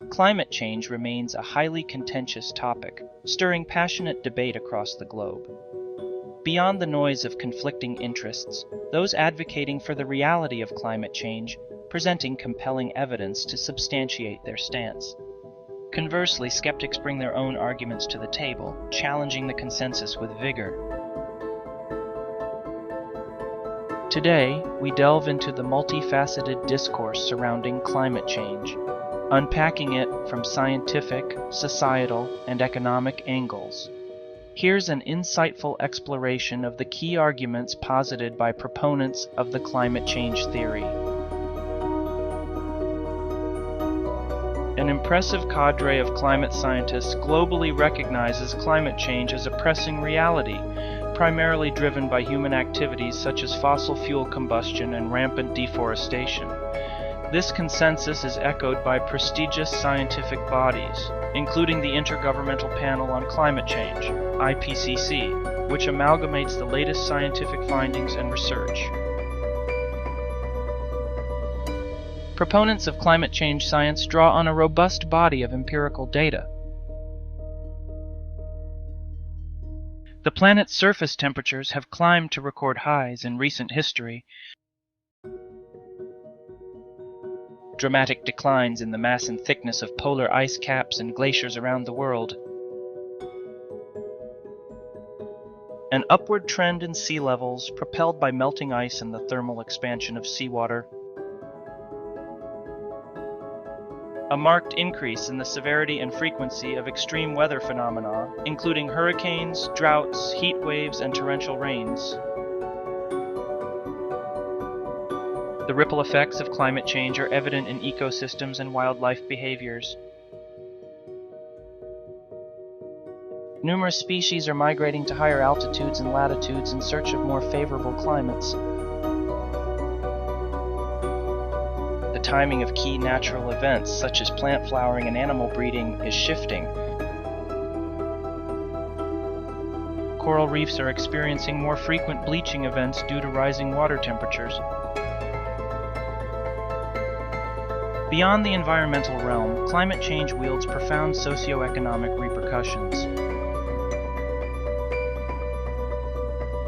climate change remains a highly contentious topic, stirring passionate debate across the globe. Beyond the noise of conflicting interests, those advocating for the reality of climate change presenting compelling evidence to substantiate their stance. Conversely, skeptics bring their own arguments to the table, challenging the consensus with vigor. Today, we delve into the multifaceted discourse surrounding climate change, unpacking it from scientific, societal, and economic angles. Here's an insightful exploration of the key arguments posited by proponents of the climate change theory. An impressive cadre of climate scientists globally recognizes climate change as a pressing reality, primarily driven by human activities such as fossil fuel combustion and rampant deforestation. This consensus is echoed by prestigious scientific bodies, including the Intergovernmental Panel on Climate Change, IPCC, which amalgamates the latest scientific findings and research. Proponents of climate change science draw on a robust body of empirical data. The planet's surface temperatures have climbed to record highs in recent history. Dramatic declines in the mass and thickness of polar ice caps and glaciers around the world. An upward trend in sea levels propelled by melting ice and the thermal expansion of seawater. A marked increase in the severity and frequency of extreme weather phenomena, including hurricanes, droughts, heat waves, and torrential rains. The ripple effects of climate change are evident in ecosystems and wildlife behaviors. Numerous species are migrating to higher altitudes and latitudes in search of more favorable climates. The timing of key natural events, such as plant flowering and animal breeding, is shifting. Coral reefs are experiencing more frequent bleaching events due to rising water temperatures. Beyond the environmental realm, climate change wields profound socioeconomic repercussions.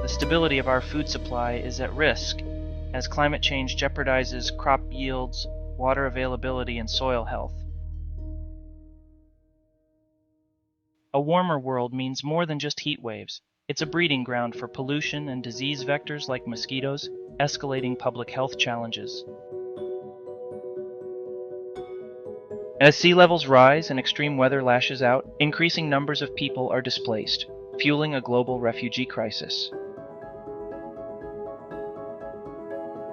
The stability of our food supply is at risk, as climate change jeopardizes crop yields, water availability, and soil health. A warmer world means more than just heat waves. It's a breeding ground for pollution and disease vectors like mosquitoes, escalating public health challenges. As sea levels rise and extreme weather lashes out, increasing numbers of people are displaced, fueling a global refugee crisis.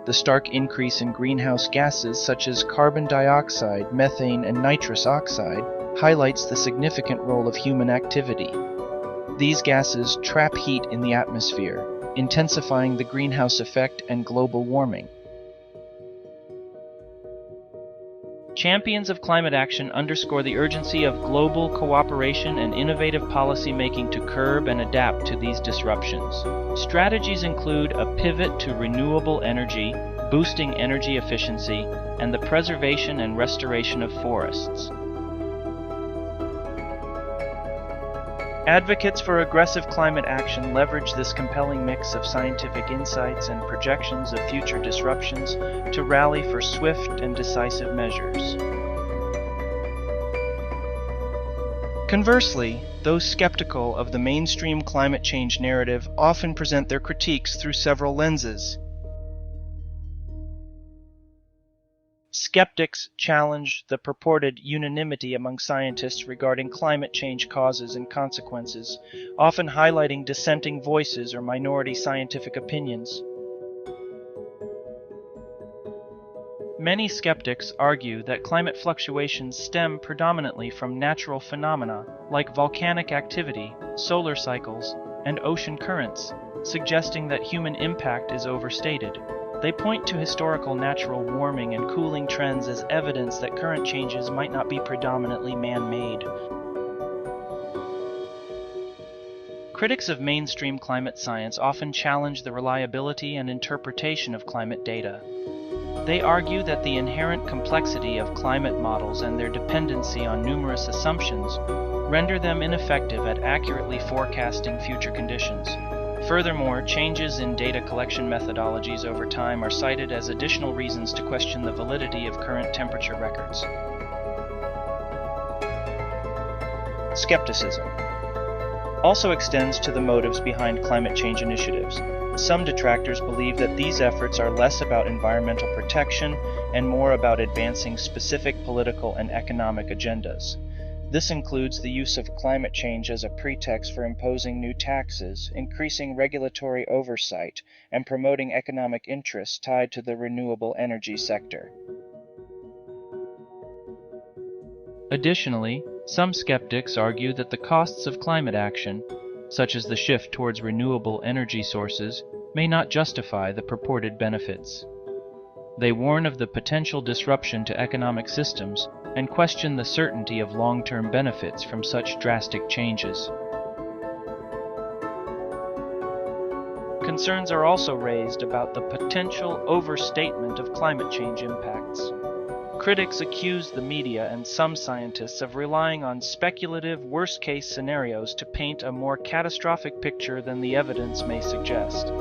The stark increase in greenhouse gases such as carbon dioxide, methane, and nitrous oxide highlights the significant role of human activity. These gases trap heat in the atmosphere, intensifying the greenhouse effect and global warming. Champions of climate action underscore the urgency of global cooperation and innovative policy making to curb and adapt to these disruptions. Strategies include a pivot to renewable energy, boosting energy efficiency, and the preservation and restoration of forests. Advocates for aggressive climate action leverage this compelling mix of scientific insights and projections of future disruptions to rally for swift and decisive measures. Conversely, those skeptical of the mainstream climate change narrative often present their critiques through several lenses. Skeptics challenge the purported unanimity among scientists regarding climate change causes and consequences, often highlighting dissenting voices or minority scientific opinions. Many skeptics argue that climate fluctuations stem predominantly from natural phenomena like volcanic activity, solar cycles, and ocean currents, suggesting that human impact is overstated. They point to historical natural warming and cooling trends as evidence that current changes might not be predominantly man-made. Critics of mainstream climate science often challenge the reliability and interpretation of climate data. They argue that the inherent complexity of climate models and their dependency on numerous assumptions render them ineffective at accurately forecasting future conditions. Furthermore, changes in data collection methodologies over time are cited as additional reasons to question the validity of current temperature records. Skepticism also extends to the motives behind climate change initiatives. Some detractors believe that these efforts are less about environmental protection and more about advancing specific political and economic agendas. This includes the use of climate change as a pretext for imposing new taxes, increasing regulatory oversight, and promoting economic interests tied to the renewable energy sector. Additionally, some skeptics argue that the costs of climate action, such as the shift towards renewable energy sources, may not justify the purported benefits. They warn of the potential disruption to economic systems and question the certainty of long-term benefits from such drastic changes. Concerns are also raised about the potential overstatement of climate change impacts. Critics accuse the media and some scientists of relying on speculative worst-case scenarios to paint a more catastrophic picture than the evidence may suggest.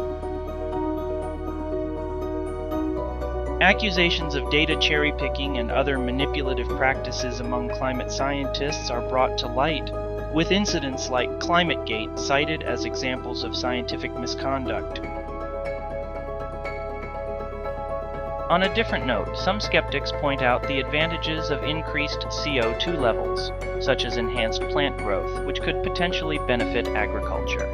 Accusations of data cherry-picking and other manipulative practices among climate scientists are brought to light, with incidents like ClimateGate cited as examples of scientific misconduct. On a different note, some skeptics point out the advantages of increased CO2 levels, such as enhanced plant growth, which could potentially benefit agriculture.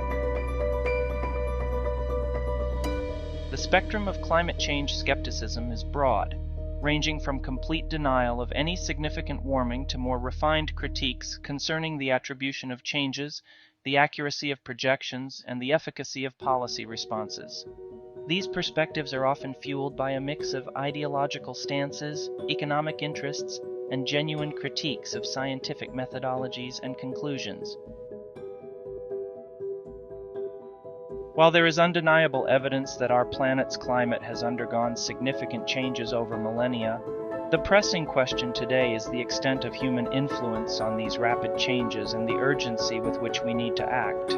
The spectrum of climate change skepticism is broad, ranging from complete denial of any significant warming to more refined critiques concerning the attribution of changes, the accuracy of projections, and the efficacy of policy responses. These perspectives are often fueled by a mix of ideological stances, economic interests, and genuine critiques of scientific methodologies and conclusions. While there is undeniable evidence that our planet's climate has undergone significant changes over millennia, the pressing question today is the extent of human influence on these rapid changes and the urgency with which we need to act.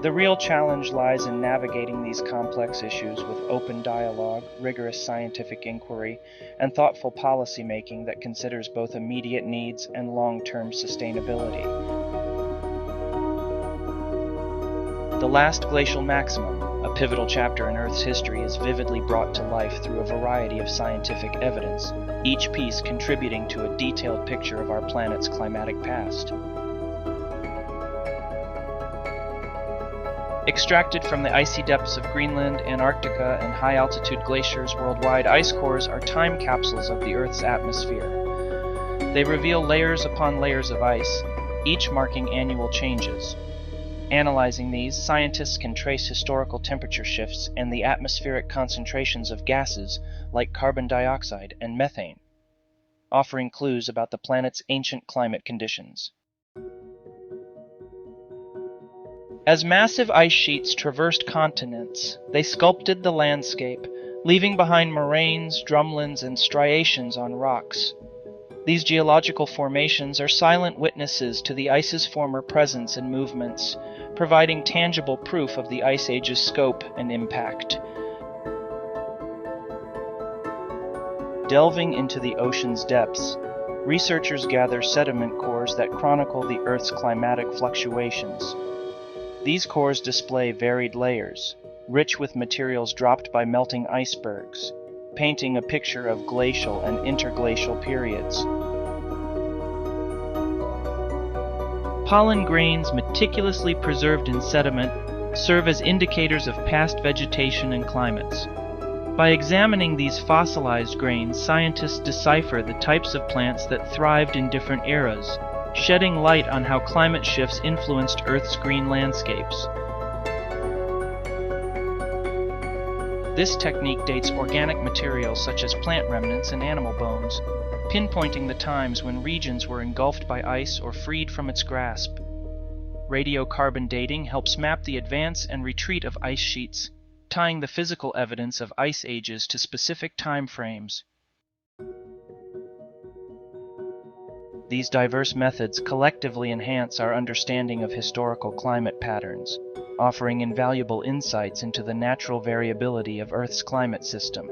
The real challenge lies in navigating these complex issues with open dialogue, rigorous scientific inquiry, and thoughtful policymaking that considers both immediate needs and long-term sustainability. The last glacial maximum, a pivotal chapter in Earth's history, is vividly brought to life through a variety of scientific evidence, each piece contributing to a detailed picture of our planet's climatic past. Extracted from the icy depths of Greenland, Antarctica, and high-altitude glaciers worldwide, ice cores are time capsules of the Earth's atmosphere. They reveal layers upon layers of ice, each marking annual changes. Analyzing these, scientists can trace historical temperature shifts and the atmospheric concentrations of gases like carbon dioxide and methane, offering clues about the planet's ancient climate conditions. As massive ice sheets traversed continents, they sculpted the landscape, leaving behind moraines, drumlins, and striations on rocks. These geological formations are silent witnesses to the ice's former presence and movements, providing tangible proof of the Ice Age's scope and impact. Delving into the ocean's depths, researchers gather sediment cores that chronicle the Earth's climatic fluctuations. These cores display varied layers, rich with materials dropped by melting icebergs, painting a picture of glacial and interglacial periods. Pollen grains meticulously preserved in sediment serve as indicators of past vegetation and climates. By examining these fossilized grains, scientists decipher the types of plants that thrived in different eras, shedding light on how climate shifts influenced Earth's green landscapes. This technique dates organic materials such as plant remnants and animal bones, pinpointing the times when regions were engulfed by ice or freed from its grasp. Radiocarbon dating helps map the advance and retreat of ice sheets, tying the physical evidence of ice ages to specific time frames. These diverse methods collectively enhance our understanding of historical climate patterns, offering invaluable insights into the natural variability of Earth's climate system.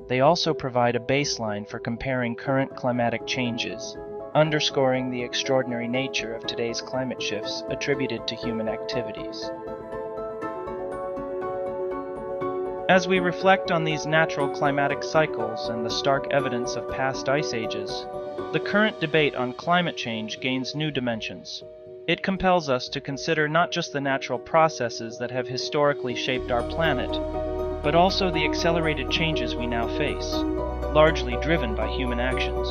They also provide a baseline for comparing current climatic changes, underscoring the extraordinary nature of today's climate shifts attributed to human activities. As we reflect on these natural climatic cycles and the stark evidence of past ice ages, the current debate on climate change gains new dimensions. It compels us to consider not just the natural processes that have historically shaped our planet, but also the accelerated changes we now face, largely driven by human actions.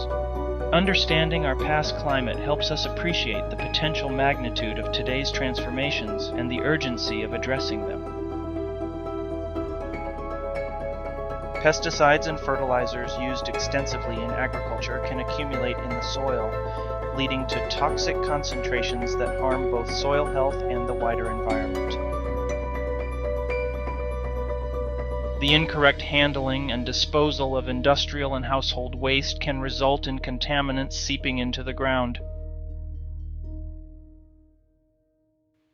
Understanding our past climate helps us appreciate the potential magnitude of today's transformations and the urgency of addressing them. Pesticides and fertilizers used extensively in agriculture can accumulate in the soil, leading to toxic concentrations that harm both soil health and the wider environment. The incorrect handling and disposal of industrial and household waste can result in contaminants seeping into the ground.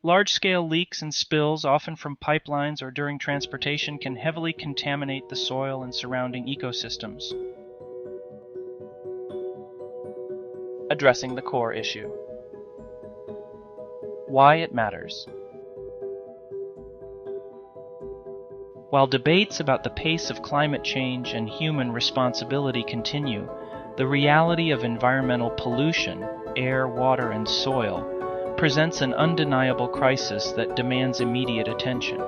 Large-scale leaks and spills, often from pipelines or during transportation, can heavily contaminate the soil and surrounding ecosystems. Addressing the core issue. Why it matters. While debates about the pace of climate change and human responsibility continue, the reality of environmental pollution, air, water, and soil, presents an undeniable crisis that demands immediate attention.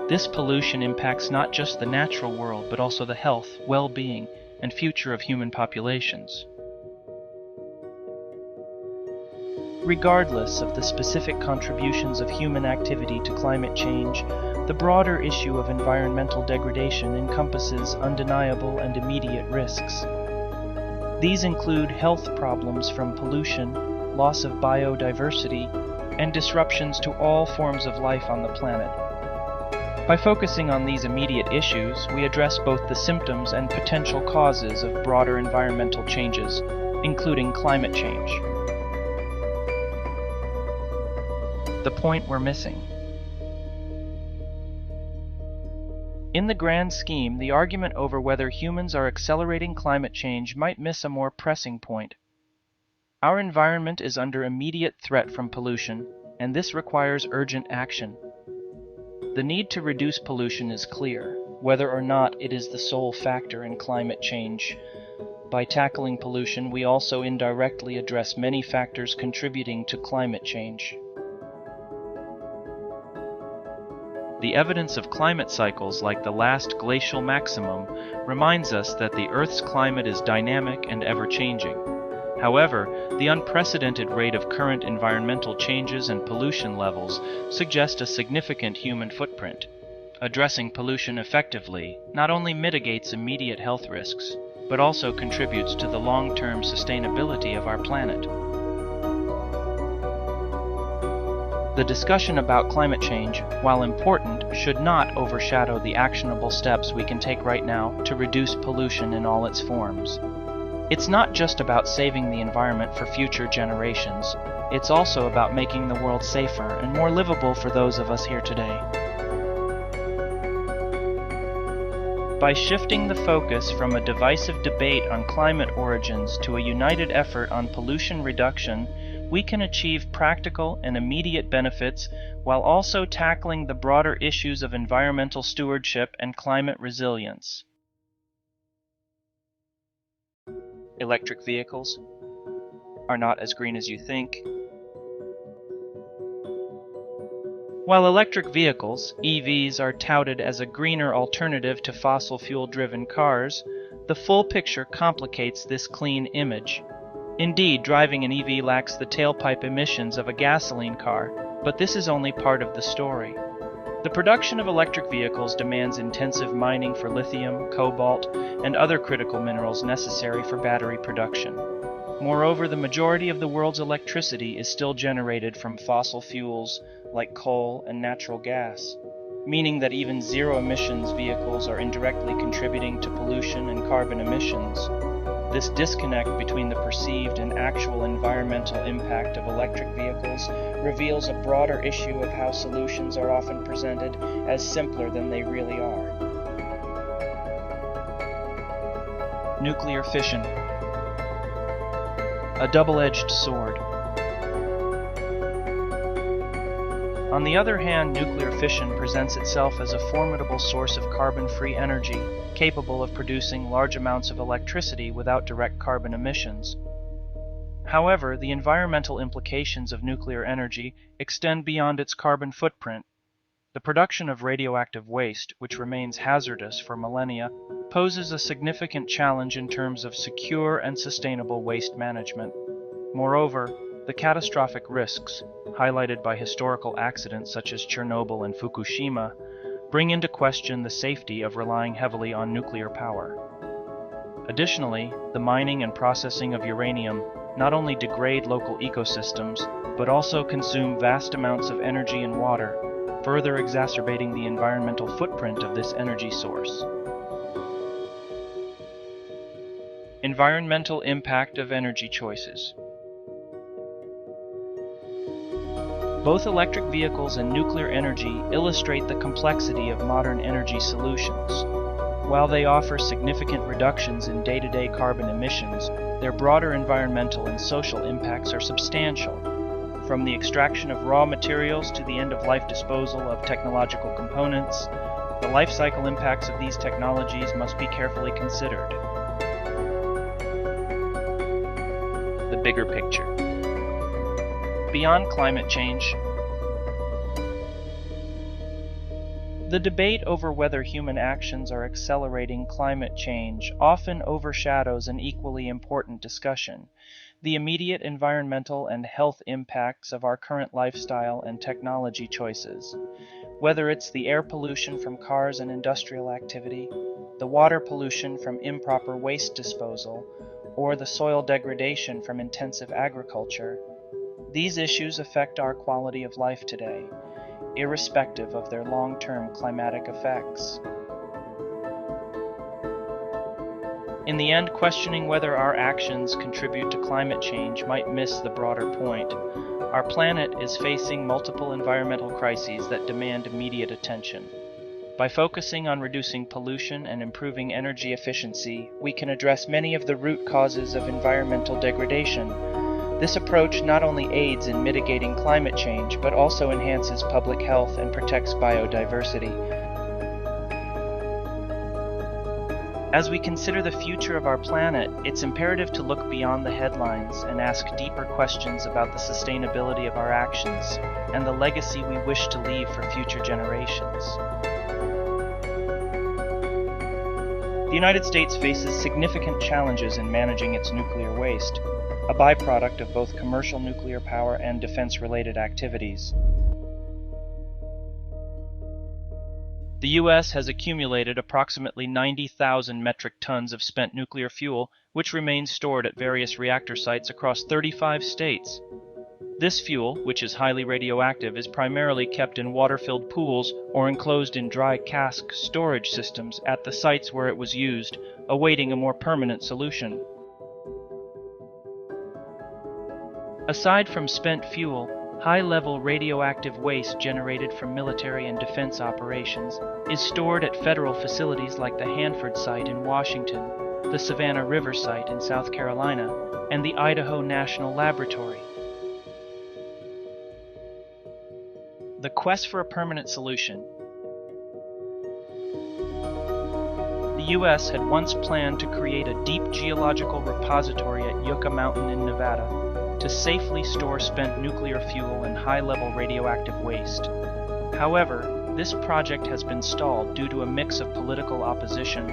This pollution impacts not just the natural world, but also the health, well-being, and future of human populations. Regardless of the specific contributions of human activity to climate change, the broader issue of environmental degradation encompasses undeniable and immediate risks. These include health problems from pollution, loss of biodiversity, and disruptions to all forms of life on the planet. By focusing on these immediate issues, we address both the symptoms and potential causes of broader environmental changes, including climate change. The point we're missing. In the grand scheme, the argument over whether humans are accelerating climate change might miss a more pressing point. Our environment is under immediate threat from pollution, and this requires urgent action. The need to reduce pollution is clear, whether or not it is the sole factor in climate change. By tackling pollution, we also indirectly address many factors contributing to climate change. The evidence of climate cycles like the last glacial maximum reminds us that the Earth's climate is dynamic and ever-changing. However, the unprecedented rate of current environmental changes and pollution levels suggest a significant human footprint. Addressing pollution effectively not only mitigates immediate health risks, but also contributes to the long-term sustainability of our planet. The discussion about climate change, while important, should not overshadow the actionable steps we can take right now to reduce pollution in all its forms. It's not just about saving the environment for future generations. It's also about making the world safer and more livable for those of us here today. By shifting the focus from a divisive debate on climate origins to a united effort on pollution reduction, we can achieve practical and immediate benefits while also tackling the broader issues of environmental stewardship and climate resilience. Electric vehicles are not as green as you think. While electric vehicles, EVs, are touted as a greener alternative to fossil fuel-driven cars, the full picture complicates this clean image. Indeed, driving an EV lacks the tailpipe emissions of a gasoline car, but this is only part of the story. The production of electric vehicles demands intensive mining for lithium, cobalt, and other critical minerals necessary for battery production. Moreover, the majority of the world's electricity is still generated from fossil fuels like coal and natural gas. meaning that even zero-emissions vehicles are indirectly contributing to pollution and carbon emissions. This disconnect between the perceived and actual environmental impact of electric vehicles reveals a broader issue of how solutions are often presented as simpler than they really are. Nuclear fission. A double-edged sword. On the other hand, nuclear fission presents itself as a formidable source of carbon-free energy, capable of producing large amounts of electricity without direct carbon emissions. However, the environmental implications of nuclear energy extend beyond its carbon footprint. The production of radioactive waste, which remains hazardous for millennia, poses a significant challenge in terms of secure and sustainable waste management. Moreover, the catastrophic risks, highlighted by historical accidents such as Chernobyl and Fukushima, bring into question the safety of relying heavily on nuclear power. Additionally, the mining and processing of uranium not only degrade local ecosystems, but also consume vast amounts of energy and water, further exacerbating the environmental footprint of this energy source. Environmental impact of energy choices. Both electric vehicles and nuclear energy illustrate the complexity of modern energy solutions. While they offer significant reductions in day-to-day carbon emissions, their broader environmental and social impacts are substantial. From the extraction of raw materials to the end-of-life disposal of technological components, the life cycle impacts of these technologies must be carefully considered. The bigger picture. Beyond climate change, the debate over whether human actions are accelerating climate change often overshadows an equally important discussion: the immediate environmental and health impacts of our current lifestyle and technology choices. Whether it's the air pollution from cars and industrial activity, the water pollution from improper waste disposal, or the soil degradation from intensive agriculture, these issues affect our quality of life today, irrespective of their long-term climatic effects. In the end, questioning whether our actions contribute to climate change might miss the broader point. Our planet is facing multiple environmental crises that demand immediate attention. By focusing on reducing pollution and improving energy efficiency, we can address many of the root causes of environmental degradation. This approach not only aids in mitigating climate change, but also enhances public health and protects biodiversity. As we consider the future of our planet, it's imperative to look beyond the headlines and ask deeper questions about the sustainability of our actions and the legacy we wish to leave for future generations. The United States faces significant challenges in managing its nuclear waste, a byproduct of both commercial nuclear power and defense-related activities. The U.S. has accumulated approximately 90,000 metric tons of spent nuclear fuel, which remains stored at various reactor sites across 35 states. This fuel, which is highly radioactive, is primarily kept in water-filled pools or enclosed in dry cask storage systems at the sites where it was used, awaiting a more permanent solution. Aside from spent fuel, high-level radioactive waste generated from military and defense operations is stored at federal facilities like the Hanford site in Washington, the Savannah River site in South Carolina, and the Idaho National Laboratory. The quest for a permanent solution. The U.S. had once planned to create a deep geological repository at Yucca Mountain in Nevada to safely store spent nuclear fuel and high-level radioactive waste. However, this project has been stalled due to a mix of political opposition,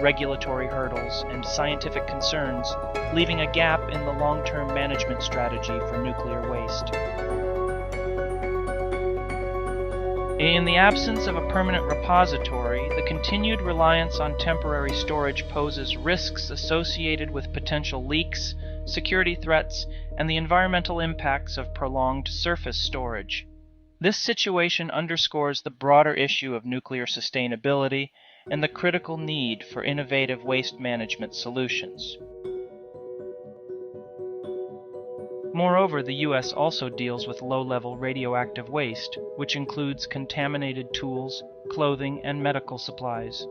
regulatory hurdles, and scientific concerns, leaving a gap in the long-term management strategy for nuclear waste. In the absence of a permanent repository, the continued reliance on temporary storage poses risks associated with potential leaks, security threats, and the environmental impacts of prolonged surface storage. This situation underscores the broader issue of nuclear sustainability and the critical need for innovative waste management solutions. Moreover, the U.S. also deals with low-level radioactive waste, which includes contaminated tools, clothing, and medical supplies.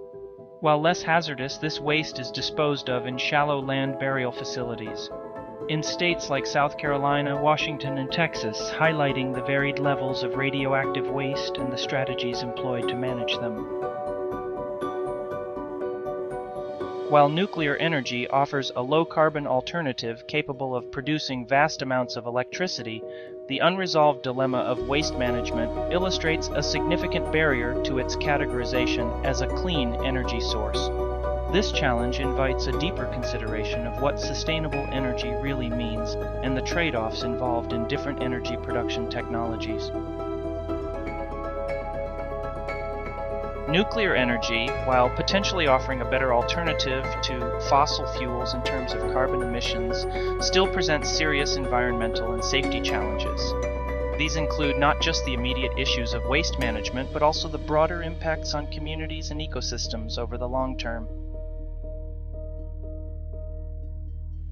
While less hazardous, this waste is disposed of in shallow land burial facilities in states like South Carolina, Washington, and Texas, highlighting the varied levels of radioactive waste and the strategies employed to manage them. While nuclear energy offers a low-carbon alternative capable of producing vast amounts of electricity, the unresolved dilemma of waste management illustrates a significant barrier to its categorization as a clean energy source. This challenge invites a deeper consideration of what sustainable energy really means and the trade-offs involved in different energy production technologies. Nuclear energy, while potentially offering a better alternative to fossil fuels in terms of carbon emissions, still presents serious environmental and safety challenges. These include not just the immediate issues of waste management, but also the broader impacts on communities and ecosystems over the long term.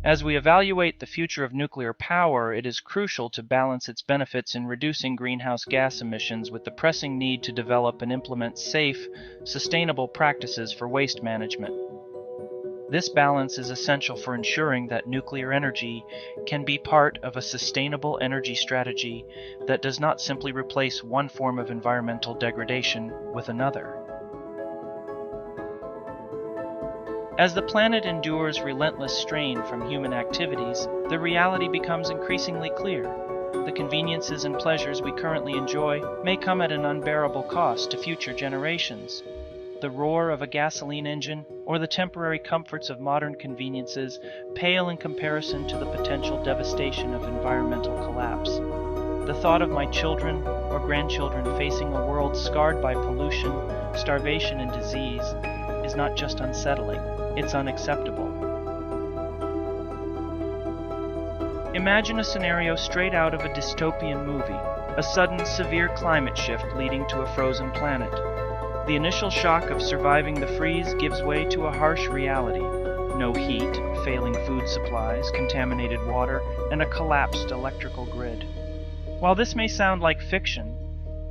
As we evaluate the future of nuclear power, it is crucial to balance its benefits in reducing greenhouse gas emissions with the pressing need to develop and implement safe, sustainable practices for waste management. This balance is essential for ensuring that nuclear energy can be part of a sustainable energy strategy that does not simply replace one form of environmental degradation with another. As the planet endures relentless strain from human activities, the reality becomes increasingly clear. The conveniences and pleasures we currently enjoy may come at an unbearable cost to future generations. The roar of a gasoline engine or the temporary comforts of modern conveniences pale in comparison to the potential devastation of environmental collapse. The thought of my children or grandchildren facing a world scarred by pollution, starvation, and disease is not just unsettling. It's unacceptable. Imagine a scenario straight out of a dystopian movie, a sudden severe climate shift leading to a frozen planet. The initial shock of surviving the freeze gives way to a harsh reality. No heat, failing food supplies, contaminated water, and a collapsed electrical grid. While this may sound like fiction,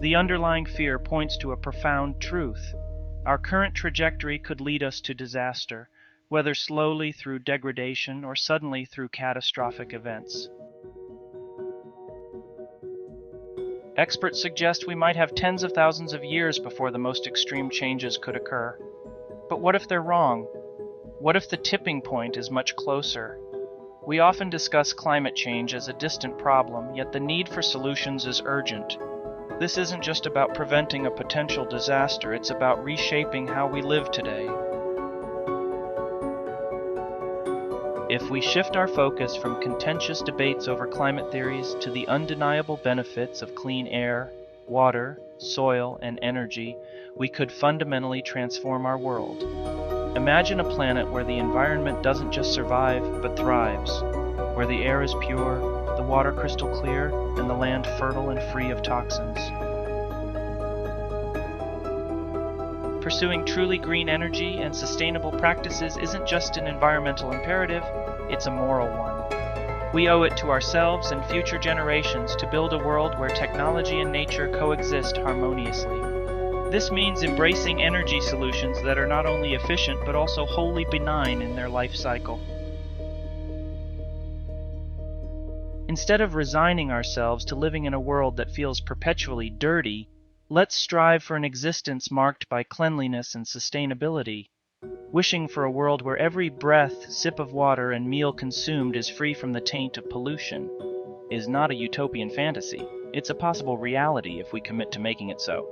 the underlying fear points to a profound truth. Our current trajectory could lead us to disaster, whether slowly through degradation or suddenly through catastrophic events. Experts suggest we might have tens of thousands of years before the most extreme changes could occur. But what if they're wrong? What if the tipping point is much closer? We often discuss climate change as a distant problem, yet the need for solutions is urgent. This isn't just about preventing a potential disaster, it's about reshaping how we live today. If we shift our focus from contentious debates over climate theories to the undeniable benefits of clean air, water, soil, and energy, we could fundamentally transform our world. Imagine a planet where the environment doesn't just survive, but thrives, where the air is pure, the water crystal clear, and the land fertile and free of toxins. Pursuing truly green energy and sustainable practices isn't just an environmental imperative, it's a moral one. We owe it to ourselves and future generations to build a world where technology and nature coexist harmoniously. This means embracing energy solutions that are not only efficient but also wholly benign in their life cycle. Instead of resigning ourselves to living in a world that feels perpetually dirty, let's strive for an existence marked by cleanliness and sustainability. Wishing for a world where every breath, sip of water, and meal consumed is free from the taint of pollution is not a utopian fantasy. It's a possible reality if we commit to making it so.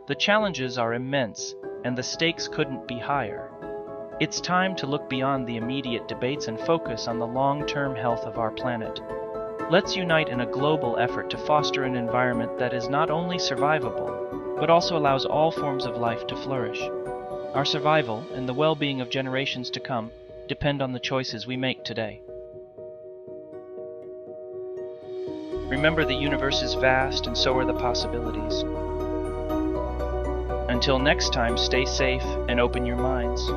The challenges are immense, and the stakes couldn't be higher. It's time to look beyond the immediate debates and focus on the long-term health of our planet. Let's unite in a global effort to foster an environment that is not only survivable, but also allows all forms of life to flourish. Our survival and the well-being of generations to come depend on the choices we make today. Remember, the universe is vast, and so are the possibilities. Until next time, stay safe and open your minds.